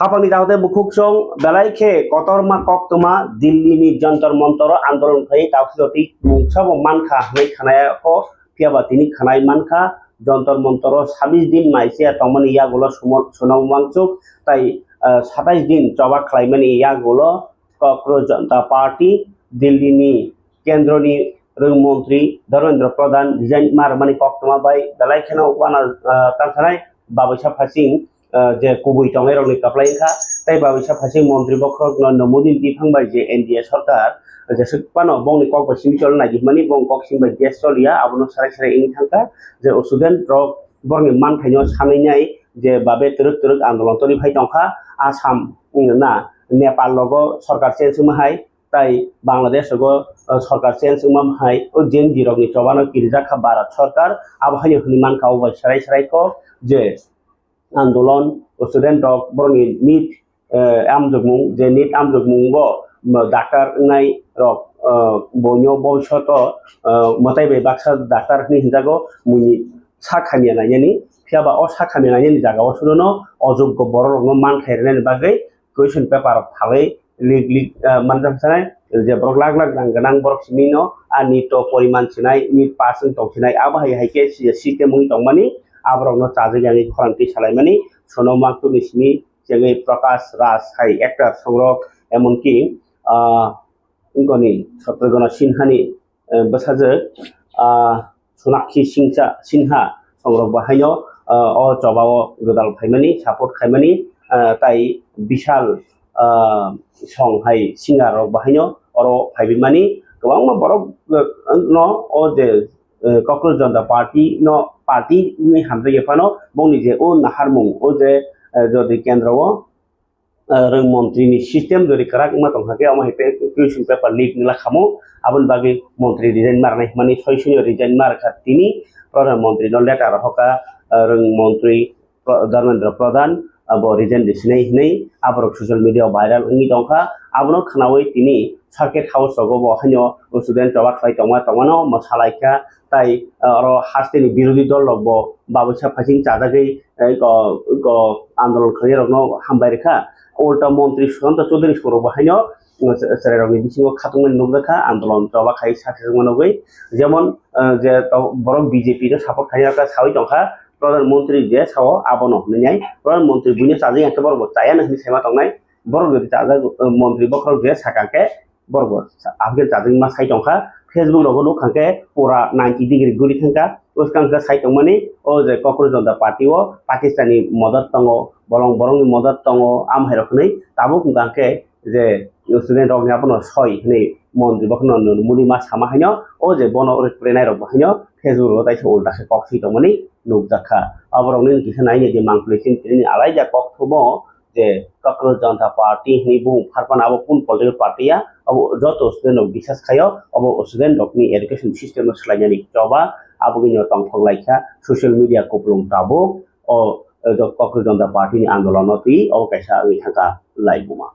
হাপানি তাহতে বুকুক song বেলাইখে কতরমা কক্তমা দিল্লিনি Jantar Mantar আন্দোলন খাই তাওসি সব মানখা হই খানায় হ পিয়াবা তিনি খানায় মানখা যন্তর মন্তর 26 দিন মাইছে তমন ইয়াগুলো সোনাম মাংচুক তাই 27 দিন চবা খাইমানি ইয়াগুলো কক্রোচ জনতা পার্টি দিল্লিনি কেন্দ্রনি রংমন্ত্রী ধর্মেন্দ্র প্রধান ডিজাইন মারমানি কক্তমা বাই বেলাইখেনা ওয়ানা তাছাড়াই বাবৈসা ফাসিং যে কুবুই টঙের রংনি কাপলাইখা তাই বাবৈসা ফাসিং মন্ত্রী বক্রক নরেন্দ্র মোদী দিফাংবাই যে এনডিএ সরকার যে সুপানো বংনি কক বসিমি চল নাগিমানি বং কক সিংবাই দেশ চলিয়া আবনো সারাই সারাই ইনি থাকা যে অসুদেন রক বরনি মানখাইনো সানাইনাই যে বাবে তুরুক তুরুক আন্দোলন তরি ভাই টংখা আসাম না নেপাল লগ সরকার চেঞ্জ মাহাই তাই বাংলাদেশ সরকার চেঞ্জ মাহাই ও জেন জিরগনি চবানো কিরজাখা ভারত সরকার আবহাওয়া হনিমান খাওয়াই সারাই সারাই ক যে আন্দোলন স্টুডেন্ট রক বরনি নিট আমজগমু যে নিট আমজগমু ডাক্তার নাই রক বনিও ভবিষ্যৎ মতাইবে বাক্সা ডাক্তার হিনজাগো মুনি সাখামিয়া নাইনি ফিয়াবা অ সাখামিয়া নাইনি জায়গা অসুরনো অযোগ্য বড় রং মান খাইরেনানি বাগै কুয়েশন পেপার ফালে লিগ লিগ মানজামসানাय যে বরক লাখ লাখ গাং বরক সিমিनो आ निट परिमाण सिनाय निट पार्सेंट तंसिनाय आबाहाय हायके सिस्टेम मुइ तंमानि आबरनो चाजगानि खरांति सालायमानि सोनम वांगचुक निसिनि जेङै प्रकाश राज हाय एक्टर संरक एमनकि गनि छत्रगण सिन्हानि बसाजो सोनाक्षी सिन्हा संरक बाहायनो अ जबाव गोदाल खायमानि सापर्ट खायमानि ताई विशाल सं हाय सिंगार बाहायनो अरो फाइबिमानि गोबां बरक न अ जे कक्रोच जनता पार्टी न पार्टी नि हामजा एफानो बंनि जे ओ नाहारमुं ओ जे जदि केंद्रव रंमंत्रीनि सिस्टेम जदि कराक मा तंहाके अमा हेपे क्वेश्चन पेपर लीक निला खामो आबन बागै मंत्री रिजाइन मारनाय माने सयसुनि रिजाइन मारखा तिनि प्रधानमंत्री न लेटार हका रंमंत्री धर्मेंद्र प्रधान अब रिजाइन दिसिनाय हिनै आबरक सोशल मीडिया भाइराल नि दंखा आबनो खनावै तिनि सार्किट हाउस रगो बहायनो स्टुडेंट जबा खाइ तमानो मसालाइखा ताई अरो हास्तेनि बिरोधी दल लगब बाबैसा फासिं चाजागै आंदोलन खाइ रगनो हामबायरेखा उल्टा मंत्री सुशांत चौधरी सर बहायनो सेरेरनि बिसिङाव खातुमनि नुगदखा आंदोलन जबा खाइ साथि मनगै जेमन जे बरक बीजेपी नो सापर्ट खाइनाका सावै दंखा प्रधानमंत्री जे साव आबनो हनैनाय प्रधानमंत्री बुइनो चाजै एके बरक चाया नहनि सेमा तंनाय बरक चाजा मंत्री बखर जे साकाके बरक आगे चाजै मा साइ दंखा फेसबुक रगो नुखांके पूरा 90 डिग्री गुरि थांका उसकांका साइ तंमानि ओ जे कक्रोच जनता पार्टी ओ पाकिस्तानी मदद तंगो बरंनि मदद तंगो आम हेरखनै ताबो कुंगांके जे स्टुडेंट रगनि आपनो सय हनै मंत्री बखन मुनि मा सामा हायनो ओ जे बन ओरै प्रेनाय रग हायनो फेसबुक रो ताइसे उल्टाखे कक्सि तंमानि नुगजाखा अबरंनि किसा नायनि जे मांखलेसिन तिनि आलाइजा कक्थबो जे कक्रोच जनता पार्टी नि बुं फारपान आबो पुन पॉलिटिकल पार्टीया अब जत स्टुडेंट बिसास खायो अब स्टुडेंट रकनि एजुकेशन सिस्टेम सलायनानि जबा आबोगिनो तंथक लाइखा सोशल मीडिया कोपलुं ताबो ओ कक्रोच जनता पार्टी नि आंदोलन ति अब कैसा थाका लाइबुमा